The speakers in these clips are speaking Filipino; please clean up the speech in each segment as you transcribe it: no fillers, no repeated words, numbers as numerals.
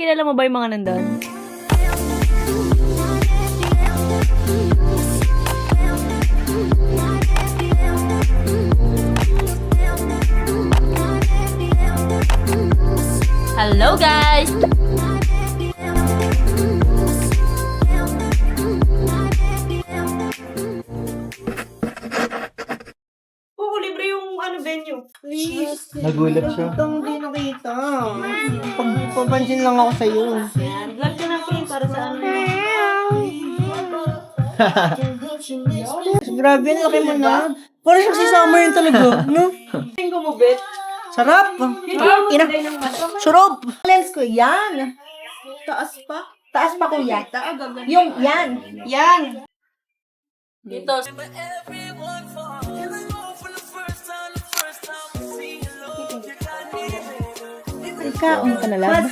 kilala mo ba yung mga nandun? Hello guys! Oo, libre yung venue. Please. Nagulat siya. Itong di nakita. Papansin lang ako sa'yo. Yan, vlog ka natin para sa ano. Grabe, ang laki mo na. Parang siyang si Summer yun talaga, no? Tingko mo, bet? Sarap! Ina! Sarap! Lens ko, yan! Taas pa? Taas pa kuya. Gagawin. Yung yan! Yan! Dito. Ikaon ka na lang.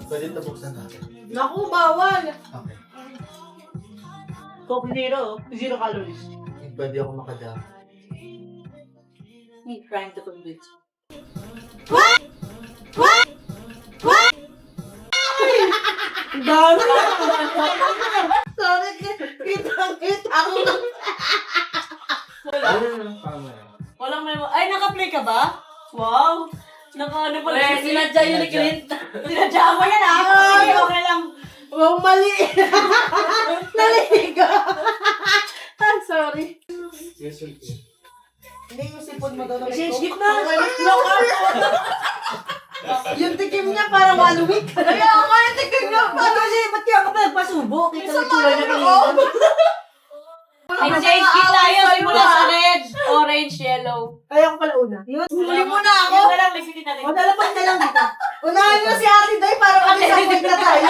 Pwede ito buksan natin. Naku, bawal. Okay. Coke zero calories. Pwede ako makadami. Me trying to convince. Dami! Sorry, kita ako. Walang may... Ay, naka-play ka ba? Wow! Naka-ano pala. Wala, sinadya yun ni Clint. Sinadya mo yan, ha? Ay, Okay lang. Wow, mali! Naligo! I'm sorry. Hindi yung sipon mo daw na may Shit coke. na! Yung tikim niya parang 1 week. Kaya ako yung tigil nga pa. Kasi ba't kaya ka pa nagpasubo? Kita na tsura niya kanina. Exchange gift tayo simula sa red, orange, yellow. Kaya ko pala una. Yun. Huli mo na ako. Yun na lang, lisitin natin. O, dalapan na lang dito. Unahan niyo si Ate Day para kami sa point na tayo.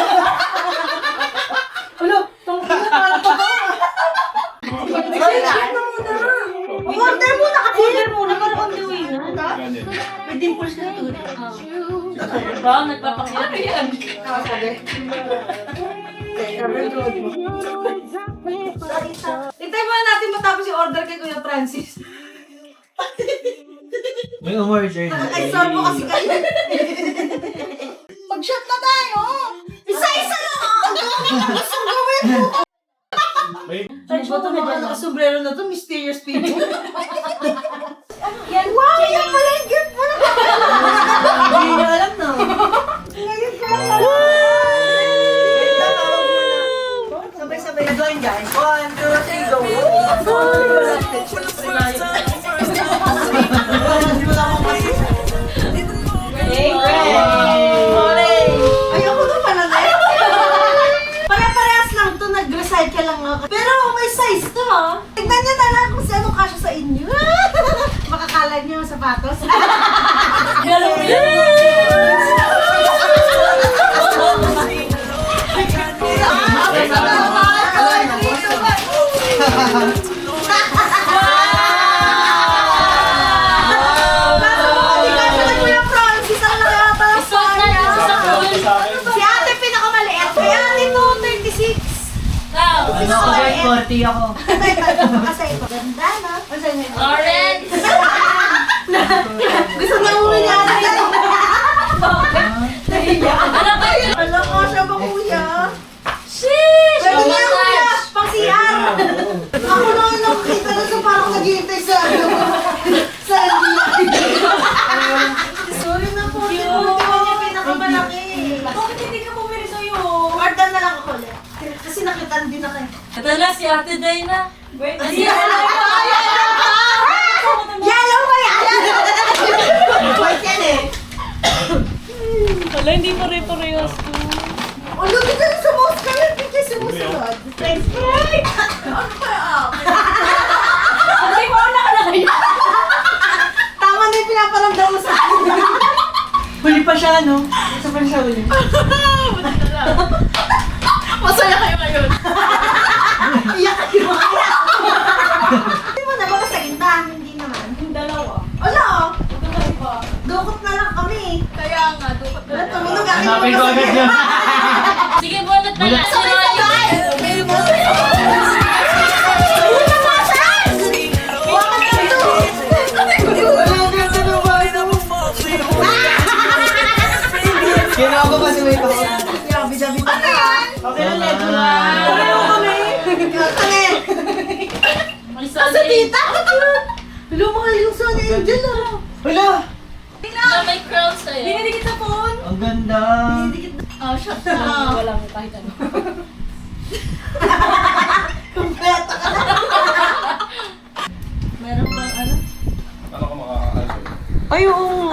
Ulo, tungkol na para pa ba? Order muna kasi. Order muna para on the way na. May dimples na ito. Ba, nagpapakita. Ano yan? Hintay muna natin matapos yung order kay Kuya Francis. May umorder na. Ay, sorry mo kasi kayo. Mag-shot na tayo. Isa-isa lang. Gusto gawin mo. Ay, ba ito? May nakasombrero na ito. Mysterious people. Yan, wow, yan pala yung gift mo. Hindi niya alam na. Ngayon ka. Sabay-sabay na doon, guys. 1, 2, 3, go. Ayoko na pala na. Pare-parehas lang to, nag-recycle lang ako. Pero may size to, ha? Tignan niyo na lang kung sino kasya sa inyo. Makakala niyo yung sapatos. Si ate pinakamaliit. Kaya ito, 36. Sporty ako. Kasi ito, ganda, no? Orange! Gusto na uwi ni ate. Ano ba yun? Alam ko siya ba, kuya? Sheesh! Pwede Oh na my yung kuya, gosh! pang CR. Ako lang yung nakikita na sa parang naghihintay sa sa Sorry na po. Cute. Yung pinakamalaki. Bakit hindi ka bumili sa'yo? Order na lang ako ulit. Kasi nakita din na kayo. Ito na si Ate Dayna. Wait, Yellow ba yan? White yan eh. Wala, hindi pare-parehas to. O, look at that sa most color picture sa musunod. Thanks, Frank. Ano ba yan? Kasi mo na ka na kayo. Tama na yung pinaparamdam mo sa akin. Huli pa siya, no? Isa pa siya huli. Masaya kayo ngayon. Iyak kayo. Hindi mo na ba sa ganda? Hindi naman. Yung dalawa. Wala oh. Dukot na lang kami. Kaya nga, dukot Wala, tumunog aking Hanapin ko agad yun. Sige, bunot na lang. Sabay-sabay! Sa tita! Lumahal yung Sunny Angel ah. Wala! Na may crown sa'yo. Dinidikit sa phone. Ang ganda. Oh, shot na. Walang kahit ano. Kumpleto ka na. Meron bang ano? Ano ka makakaaso? Ay, oo.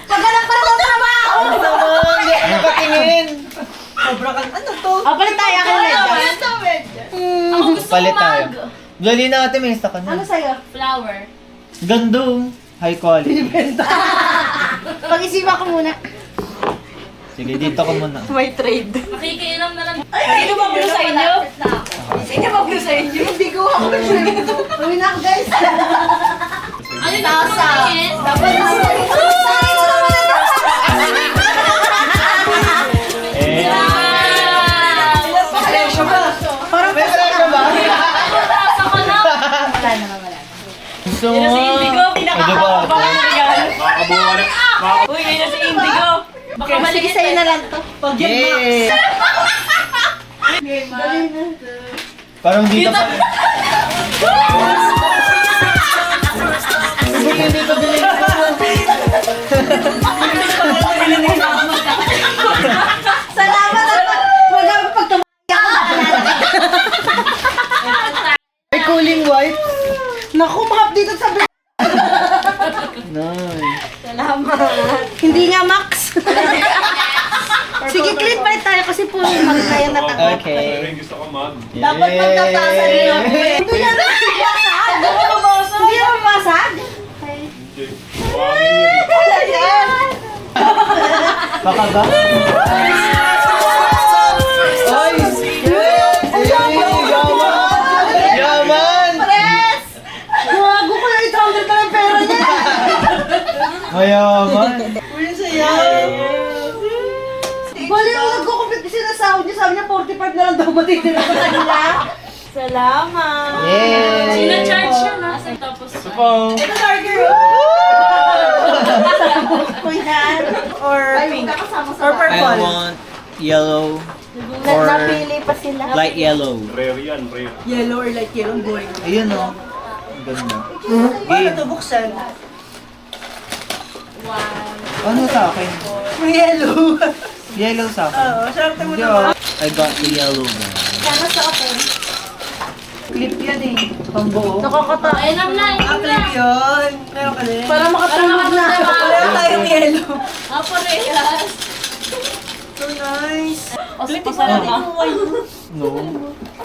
Pagkalang pa ng trabaho! Ano ka tingin? Sobra ka. Ano to? Palit tayo ako na Ako gusto Palit ko tayo. Dali na ate, may isa ka Ano na. sa'yo? flower. Ganda. High quality. Pag-isipan ko muna. Sige, dito ko muna. May trade. Makikiinom na lang. Sino ba blue sa inyo? Sino ba blue sa inyo? Hindi ko ako. Uwi na ako guys. Ano yung nakasakin? Dapat nasa Eh, Presyo ba? Parang may presyo ba? Nasa ka na. wala naman wala. Gusto Yan mo? na si Indigo. Pinakakabang regalo. Makakabuha na. Uy, yan na si Indigo. Baka Sige maliit sa'yo na lang to. Pag yan, Max. Yeah! Dali na. Parang dito pa. Sige, dito dali. Salamat naman. Wala mo pag tumaya ka. May cooling white. Naku, mahap dito sa bed. Nice. Hindi nga Max. Sige, clip pa tayo kasi po mag tayo na takot. Okay. Pero yung gusto ko mag. Dapat magtatasan niyo ako eh. Hindi na mabasag. Hindi na mabasag. Hindi. Buhangin yun. Wala yan. Baka ba? Ay! Yaman! Yaman! Pres! Gago ko na 800 na ng pera niya. Mayaman! Uy, saya. Bali yung nagko-compute kasi na sahod niya. Sabi niya 45 na lang daw matitira sa kanila. Salamat. Yay! Sina-charge siya na. Tapos, Ito po. Ito darker. Ko yan. Or Ay, pink. magkakasama sa Or bahay. I purple. want yellow or Napili pa sila. light yellow. Rare yan, rare. Yellow or light yellow. Boring. Ayun o. Ang ganda. Paano to buksan? Ano sa akin? May yellow. Yellow sa akin. Oo, syempre mo Hindi naman. I got the yellow one. Sana sa ako. Clip yan eh. Pambuo. Nakakata. inom na, Ah, inom na. clip yun. Meron ka din. Para makatulog na. Meron tayong yellow. Ah, parehas. So nice. Masarap ah. No.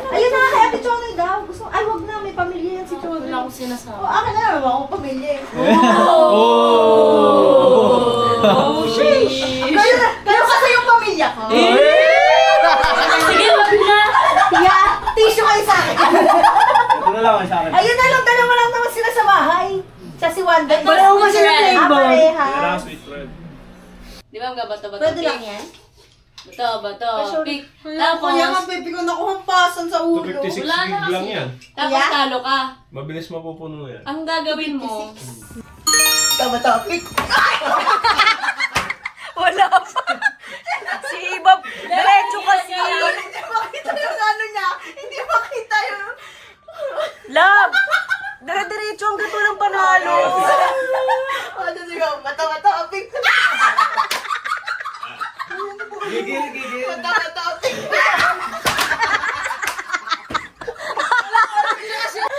Ayun na, kaya Ate Chonay daw. Gusto, ay wag na, may pamilya yan si Chonay. Wala akong O, sinasabi. akin na naman akong pamilya eh. Oh! Kayo kasi yung pamilya ko. Sige, wag na. Yeah, tissue kayo sa akin. Ito na lang sa akin. Ayun na lang, dalawa lang naman sila sa bahay. Siya si Wanda. Pareho ba sila flavor? Yan Pareha. ang sweet red. Di ba mga bato-bato? Pwede lang yan. Bato-bato. Pink. Kaya nga, Tapos, baby ko nakuhampasan sa ulo. 256 Wala na gig lang kasi. yan. tapos Yeah. talo ka. Mabilis mapupuno yan. Ang gagawin mo, Tama topic. wala pa. Si Iba, diretso kasi. Hindi makita yung ano niya. Hindi makita yung... Love! Dire-diretso ang gato ng panalo. Ano siya? Mata-topic. Gigil, gigil. Mata-topic.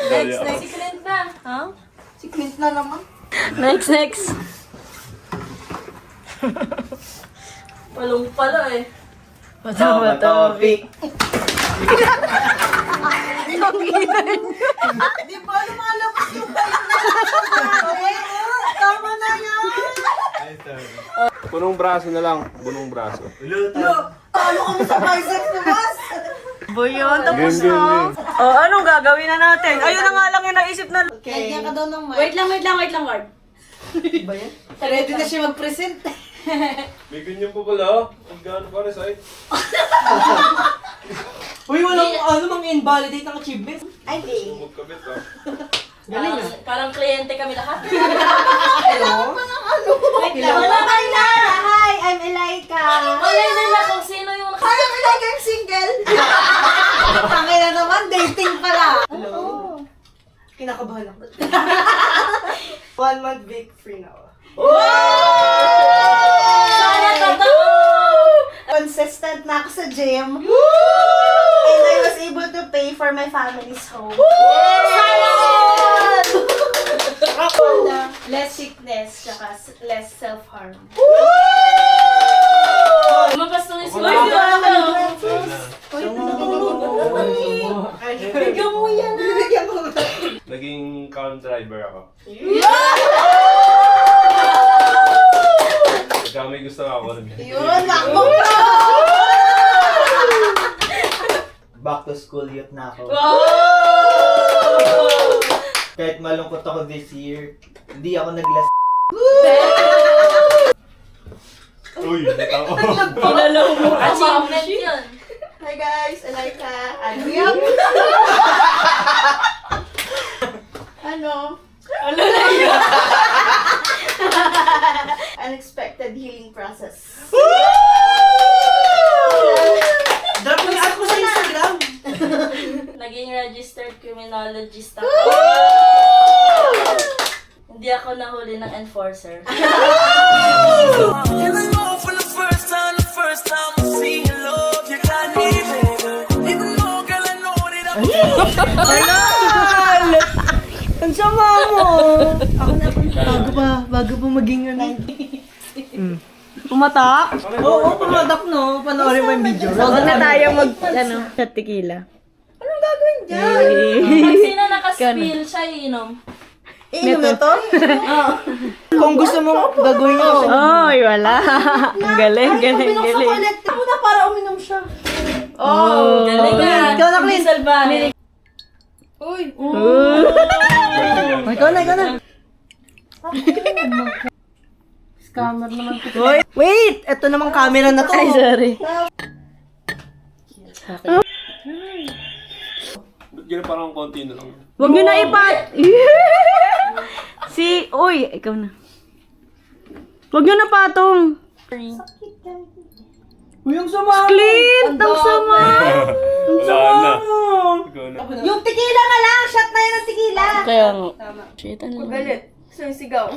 Next, Dali next. Si Clint na. Ha? Si Clint na naman. Next, next. Palong pala eh. Tama topic. Di ba lumalabas yung tayo na? Tama na yan. Punong braso na lang. Bunong braso. Talo kami sa biceps na mas. Boyon, tapos Game, game, na. Oh, anong gagawin na natin? Ayun na nga lang yung naisip na. Okay. Kaya ka daw ng mic. Wait lang, Ward. Ba yan? Ready na siya mag-present. May ganyan po pala. Ang gano'n pa rin sa'yo. Uy, walang ano mang invalidate ng achievement. Ay, di. Magkabit ah. Galing ah. Parang kliyente kami lahat. Hello? Wait lang. Wala ka kilala. Hi, I'm Elaika. Wala nila kung sino yung Hi, I'm Elaika, I'm single. Tangin na naman, dating pala. Hello? Kinakabahan ako. 1 month week free now. Sana totoo! Consistent na ako sa gym. And I was able to pay for my family's home. Less sickness, tsaka less self-harm. Lumabas na yung Uy, di ba ano? Bigyan mo yan. Bigyan mo. Naging car driver ako. Pagka may gusto ako. Yun, ako. Back to school youth na ako. Kahit malungkot ako this year, hindi ako naglas. Uy, natawa. Pinalaw mo. Achievement yun. Hi guys, Elaika. Ano yan? Ano? Ano na yun? Unexpected healing process. Drop mo yung ako sa Instagram. Naging registered criminologist ako. Hindi ako nahuli ng enforcer. Ang sama mo. Ako na bago pa maging ano. Pumatak? Oo, pumadak no. Panoorin mo yung video. Huwag na tayo shot tequila. Pag sino nakaspill, siya iinom. Iinom na to? Kung gusto mo gagawin mo. Oy, wala. Ang galing, galing, galing. Ako na para uminom siya. Oh, Galing nga. Ikaw na, Clint. Hindi salbahe. Ikaw na. Scammer naman. Hoy, wait! Ito namang camera na to. Ay, sorry. Ba't gano'n parang konti na lang? Huwag nyo na ipat. Uy, ikaw na. Huwag nyo na patong. Uy, ang sama mo. Clint, ang sama. Wala na. Ikaw na. Yung tequila na lang! Shot na yun ng tequila! Kaya nga. Shit, ano lang. Galit. Gusto yung sigaw.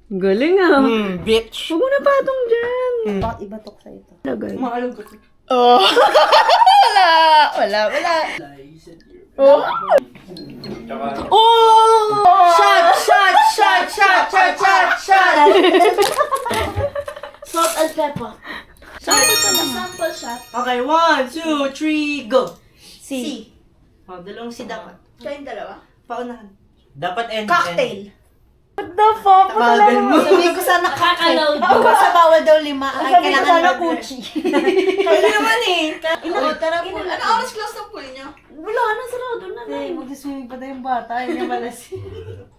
Galing ah. Bitch. Huwag mo na patong dyan. Bakit iba to sa ito? Lagay. Maalam ko. Wala. Tsaka, Shot! Salt and pepper. Sample shot. Okay, 1, 2, 3, go. C. Oh, dalawang si dapat. Kayong dalawa? Paunahan. Dapat end. Cocktail. What the fuck? Tabagal mo. Sabihin ko sana Nakakaload. Ako sa bawal daw 5. Ay, kailangan sana Gucci. Pwede naman eh. Tara pool. Ano oras close ng pool niyo? Wala na, sarado na. Hey, mag-swimming pa tayo yung bata. Hindi niya malas.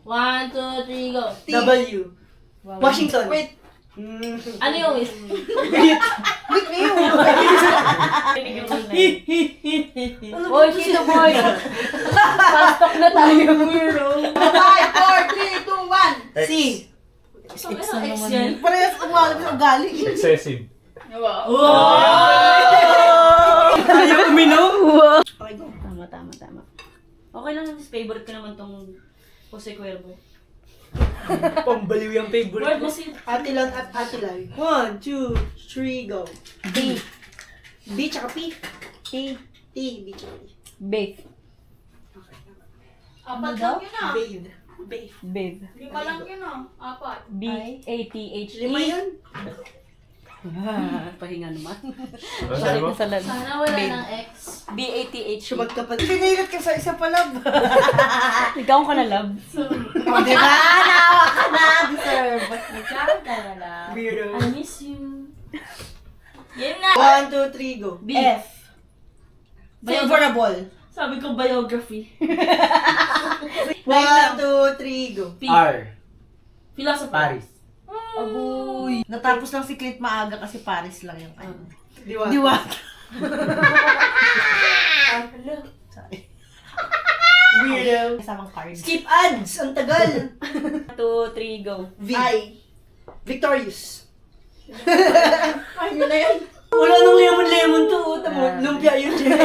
1, 2, 3, go. W. Washington. Wait. Ano yung is? Boy, sino boy? Pastok na tayo. 5, 4, 3, 2, 1. C. Ano ex yan? Parehas umalap sa ugali. excessive. Ayaw uminom. Okay, go. Tama. Okay lang, favorite ko naman tong Jose Cuervo. Pambaliw yung Word favorite mo mo. si... Atilon at Atilay. 1, 2, 3, go. B. B tsaka P. T. T, B tsaka P. Babe. Apat lang yun ah. Bathe. Bathe. Babe. 5 lang yun ah. Apat. B-A-T-H-E. 5 yun? Pahinga naman. Ano sabi mo? Salag. Sana wala ng ex. B-A-T-H-E. Sumag ka pa. Pinilit ka sa isa pa love. Ikaw ka na, love. O, diba? Naawa ka na. Deserve. Nagkaroon ka na lang. Weirdo. I miss you. Yun na. 1, 2, 3, go. B. F. Favorable. Sabi ko biography. 1, 2, 3, go. P. R. Philosophy. Paris. Agoy. Natapos lang si Clint maaga kasi Paris lang yung ano. Diwata. Diwata. Weirdo. Kasamang cards. Skip ads! Ang tagal! 2, 3, go. I. Victorious. Ano na yan? Wala nang lemon-lemon to. Tamo, lumpia yun. Chicken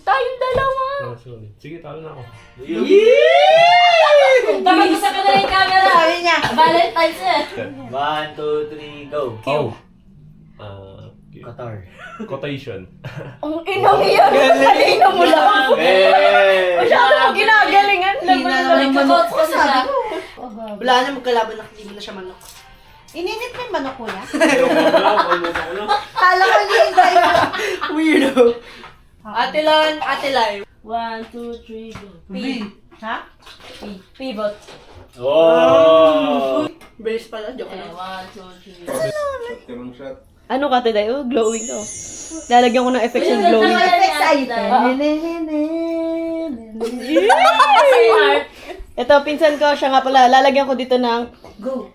Tayong dalawa. Ah, sorry. Sige, talo na ako. Dapat gusto ka na yung camera. Sabi niya. Valentine's eh. 1, 2, 3, go. Oh. Qatar. Quotation. Ang inang yan. Kanina mo lang. Hey! Masyado mo ginagalingan. Nagkakot ko siya. Wala na magkalaban na hindi mo na siya manok. Ininit mo yung manok ko na? Kala ko hinihintay mo. Weirdo. Ate Lon, Ate Lai. 1, 2, 3, go. V. Ha? Pivot. Oh! Brace pala, joke Eh, lang. 1, 2, 3. Shot ka ng shot. Ano ka, Teday? Oh, glowing ka. Lalagyan ko ng effects ng glowing. Effects item. Ito, pinsan ko, siya nga pala. Lalagyan ko dito ng Go.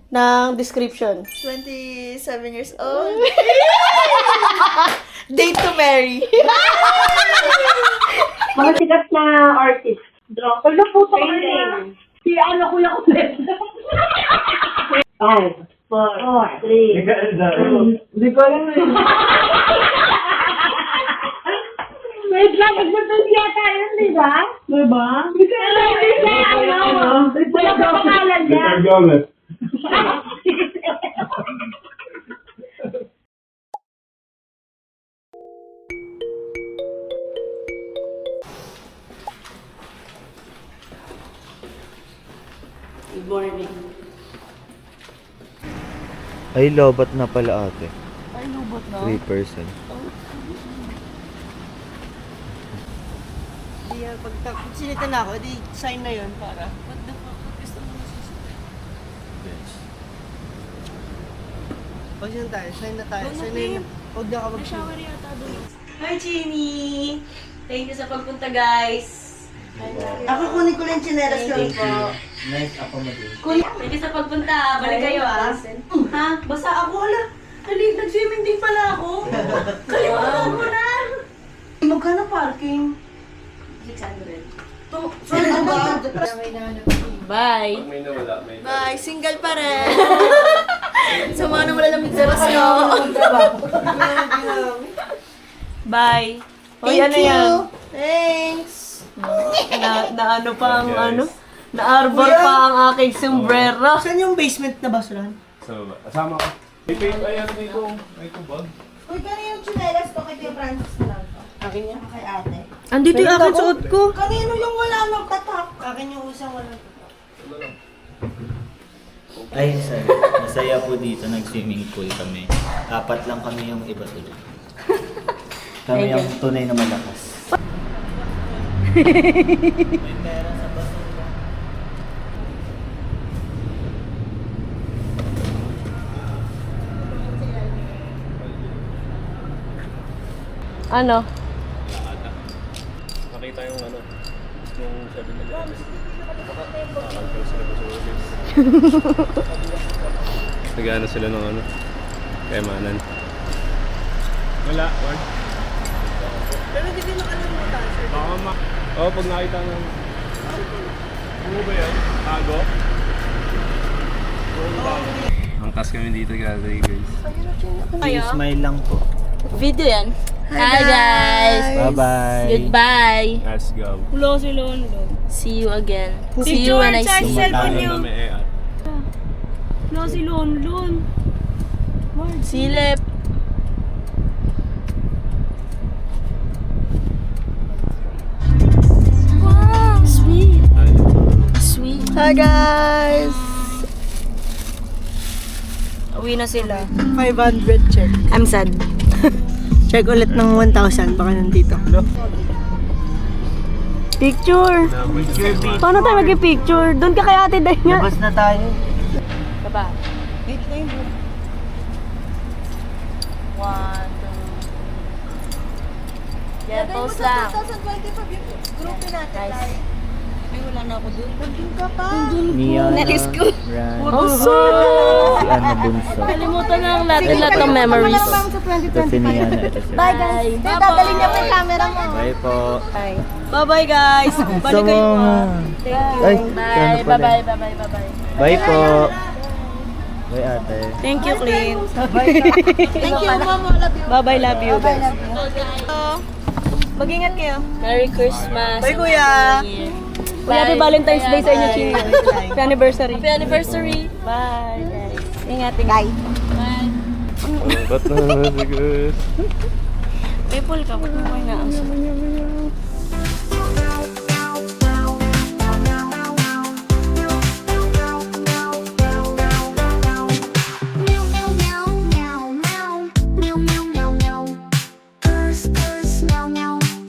description. 27 years old. Date to marry. Mga sikat na artist. Ano po ito kaya? Si ano kuya ko ulit. 5, 4, 3. Hindi ko alam eh. Wait lang, nagsasabi yata yun, di ba? Diba? Hindi ko alam. Wala pa pangalan niya. Mr. Gomez. Good morning. Ay, lobat na pala ate. Ay, lubot na. 3%. Di, pag sinita na ako, di sign na yun para. What the fuck? Gusto mo na Pag yun tayo, sign na tayo. Sign na yun. Huwag na ka mag-shower. Hi, Chini. Thank you sa pagpunta, guys. Ako kunin ko lang yung chinelas ko. Thank you. Nice ako mo din. Thank you sa pagpunta. Balik kayo, ah. Ha? Basta ako, wala. Nag-swimming din pala ako. Kalimutan ko na. Magkano parking? 600. Sorry, ba? Bye. Pag may nawala, may Bye, single pa rin. Sa mga nawala ng Mitzeros ko. Bye. Thank Hoy, ano you. yan? Thanks. Na ano pa ang ano? Na-arbor pa ang aking sombrero. Saan yung basement na basuran? Sa baba. Asama ko. May paint ay ano dito. May tubag. Uy, kanina yung chinelas ko kay Kuya Francis na lang to. Akin yan. Kay ate. Andito yung aking suot ko. Kanino yung wala nang tatak? Akin yung usang wala. Ay, sorry. Masaya po dito. Nag-swimming pool kami. 4 lang kami yung iba tuloy. Kami yung tunay na malakas. May pera sa basura. Ano? Nakita yung ano. Yung 7-Eleven. Nakakal sila pa sa office. Nag-ano sila ng ano. Kaya manan. Wala. Wag. Pero hindi ko nakalimutan. Baka pag nakita ng... Ano ba yan? Tago? Angkas kami dito guys. Smile lang po. Video yan. Hi, guys. Bye-bye. Goodbye. Let's go. Hello, si Londo. See you again. See you when I see you. Tumatalo na may e-at. Hello, si Lonlon. Silip. Wow, sweet. Sweet. Hi, guys. Uwi na sila. 500 check. I'm sad. Check ulit ng 1,000. Baka nandito. Picture. Paano tayo mag-picture? Doon ka kay Ate Day nga. Labas na tayo. Baba. Wait na yun. 1, 2. Yeah, post lang. 2025 yung groupin natin. Nice. wala na ako doon. Nandun ka pa. Niana, Nalis ko. Ran, Also! si Ana Bunso. Kalimutan na ang lahat ng memories. Sa Ito si Niana, ito si Bye guys. Dadalhin niya pa yung camera mo. Bye po. Bye-bye guys. Balik kayo. Ay, bye, bye, Bye-bye. bye po. Bye ate. Thank you, Clint. Thank you, Mama. Love you. Bye-bye, love you. Bye, love you. Mag-ingat kayo. Merry Christmas. Bye, Kuya. Happy Valentine's Day sa inyo, Chino. Happy anniversary. Happy anniversary. Bye, guys. Ingat. Bye. Ba't na? Sige. Maple ka. Ba't mo kayo naasa? Meow meow meow meow meow meow meow meow. Purr, purr,